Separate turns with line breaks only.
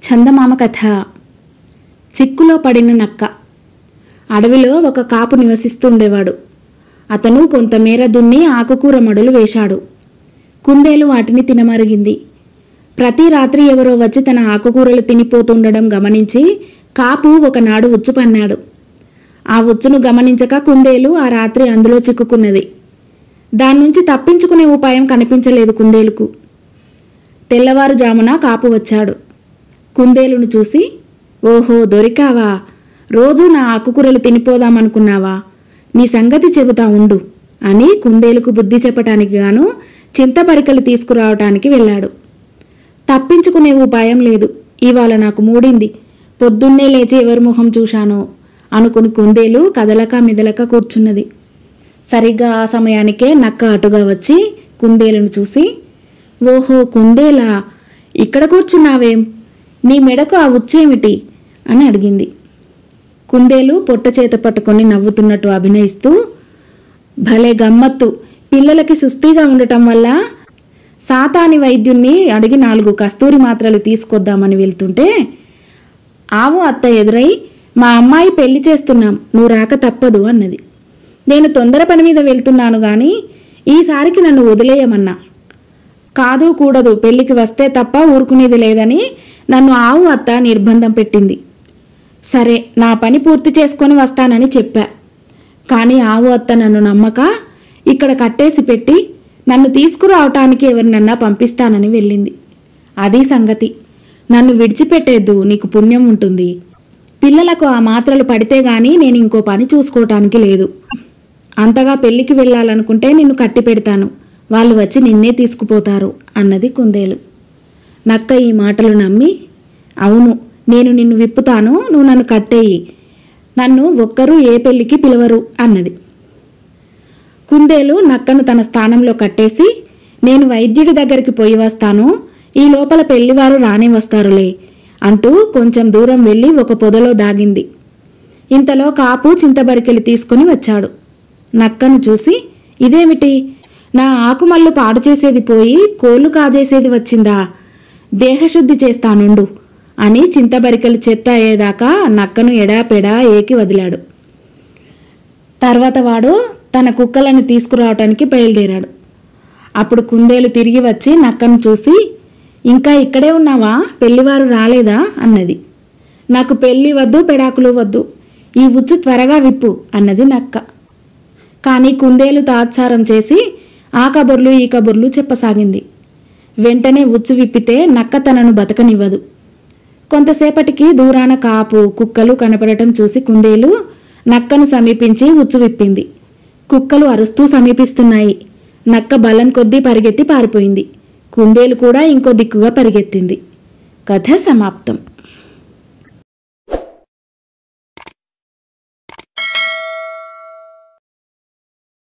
చందమామ కథ. చిక్కులో పడిన నక్క. అడవిలో ఒక కాపు నివసిస్తుండేవాడు. అతను కొంతమేర దున్ని ఆకుకూర మడులు వేశాడు. కుందేలు వాటిని తినమరిగింది. ప్రతి రాత్రి ఎవరో వచ్చి తన ఆకుకూరలు తినిపోతుండడం గమనించి కాపు ఒకనాడు ఉచ్చు పన్నాడు. ఆ ఉచ్చును గమనించక కుందేలు ఆ రాత్రి అందులో చిక్కుకున్నది. దాన్నుంచి తప్పించుకునే ఉపాయం కనిపించలేదు కుందేలుకు. తెల్లవారుజామున కాపు వచ్చాడు. కుందేలును చూసి, ఓహో దొరికావా, రోజూ నా ఆకుకూరలు తినిపోదామనుకున్నావా, నీ సంగతి చెబుతా ఉండు అని కుందేలుకు బుద్ధి చెప్పటానికి గాను చింతపరికలు తీసుకురావటానికి వెళ్ళాడు. తప్పించుకునే ఉపాయం లేదు, ఇవాళ నాకు మూడింది, పొద్దున్నే లేచి ఎవరి ముఖం చూశానో అనుకుని కుందేలు కదలక మెదలక కూర్చున్నది. సరిగ్గా ఆ సమయానికే నక్క అటుగా వచ్చి కుందేలును చూసి, ఓహో కుందేలా, ఇక్కడ కూర్చున్నావేం, నీ మెడకు ఆ ఉచ్చేమిటి అని అడిగింది. కుందేలు పొట్ట చేత పట్టుకొని నవ్వుతున్నట్టు అభినయిస్తూ, భలే గమ్మత్తు, పిల్లలకి సుస్థిగా ఉండటం వల్ల సాతాని వైద్యుణ్ణి అడిగి 4 కస్తూరి మాత్రలు తీసుకొద్దామని వెళ్తుంటే ఆవు అత్త ఎదురై, మా అమ్మాయి పెళ్లి చేస్తున్నాం, నువ్వు రాక తప్పదు అన్నది. నేను తొందర పని మీద వెళ్తున్నాను గాని ఈసారికి నన్ను వదిలేయమన్నా. కాదు కూడదు, పెళ్లికి వస్తే తప్ప ఊరుకునేది లేదని నన్ను ఆవు అత్త నిర్బంధం పెట్టింది. సరే, నా పని పూర్తి చేసుకొని వస్తానని చెప్పా. కానీ ఆవు అత్త నన్ను నమ్మక ఇక్కడ కట్టేసి పెట్టి నన్ను తీసుకురావటానికి ఎవరినన్నా పంపిస్తానని వెళ్ళింది. అది సంగతి. నన్ను విడిచిపెట్టేద్దు, నీకు పుణ్యం ఉంటుంది. పిల్లలకు ఆ మాత్రలు పడితే గాని నేను ఇంకో పని చూసుకోవటానికి లేదు. అంతగా పెళ్లికి వెళ్ళాలనుకుంటే నిన్ను కట్టి పెడతాను, వాళ్ళు వచ్చి నిన్నే తీసుకుపోతారు అన్నది కుందేలు. నక్క ఈ మాటలు నమ్మి, అవును, నేను నిన్ను విప్పుతాను, నువ్వు నన్ను కట్టేయి, నన్ను ఒక్కరూ ఏ పెళ్లికి పిలవరు అన్నది. కుందేలు నక్కను తన స్థానంలో కట్టేసి, నేను వైద్యుడి దగ్గరికి పోయి వస్తాను, ఈ లోపల పెళ్లివారు రానే వస్తారులే అంటూ కొంచెం దూరం వెళ్ళి ఒక పొదలో దాగింది. ఇంతలో కాపు చింతబరికెలు తీసుకుని వచ్చాడు. నక్కను చూసి, ఇదేమిటి, నా ఆకుమల్లు పాడు చేసేది పోయి కోళ్లు కాజేసేది వచ్చిందా, దేహశుద్ధి చేస్తానుండు అని చింతబరికలు చెత్త అయ్యేదాకా నక్కను ఎడాపెడా ఏకి వదిలాడు. తర్వాత వాడు తన కుక్కలను తీసుకురావటానికి బయలుదేరాడు. అప్పుడు కుందేలు తిరిగి వచ్చి నక్కను చూసి, ఇంకా ఇక్కడే ఉన్నావా, పెళ్లివారు రాలేదా అన్నది. నాకు పెళ్లి వద్దు, పెడాకులు వద్దు, ఈ ఉచ్చు త్వరగా విప్పు అన్నది నక్క. కానీ కుందేలు తాత్సారం చేసి ఆ కబుర్లు ఈ కబుర్లు చెప్పసాగింది. వెంటనే ఉచ్చు విప్పితే నక్క తనను బతకనివ్వదు. కొంతసేపటికి దూరాన కాపు కుక్కలు కనపడటం చూసి కుందేలు నక్కను సమీపించి ఉచ్చు విప్పింది. కుక్కలు అరుస్తూ సమీపిస్తున్నాయి. నక్క బలం కొద్దీ పరిగెత్తి పారిపోయింది. కుందేలు కూడా ఇంకో దిక్కుగా పరిగెత్తింది. కథ సమాప్తం.